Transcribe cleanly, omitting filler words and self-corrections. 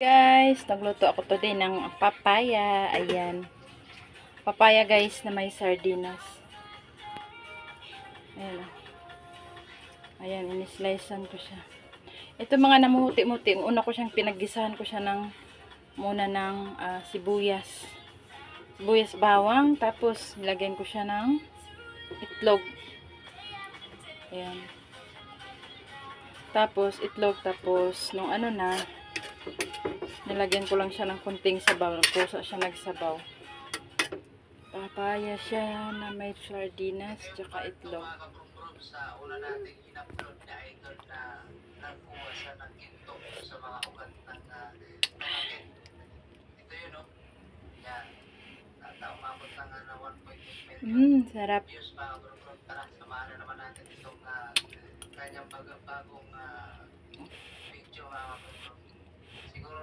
Guys, nagluto ako today ng papaya. Ayan. Papaya guys na may sardinas. Ayan. Ayan, inislicean ko siya. Ito mga namuti-muti. Una ko siyang pinaggisahan ko siya muna ng sibuyas. Sibuyas bawang. Tapos nilagyan ko siya ng itlog. Ayan. Tapos itlog. Tapos nung nilagyan ko lang siya ng kunting sabaw. Nagpusa siya nagsabaw. Papaya siya na may sardinas tsaka itlog. Sa una nating in-upload na idol na nagkuha siya ng ginto sa mga ugat ng akin. Ito yun, no? Yan. Umabot na nga na 1.8 million. Sarap. Views mga bro. Tara, samahan na naman natin itong kanyang bagong video mga bro. Siguro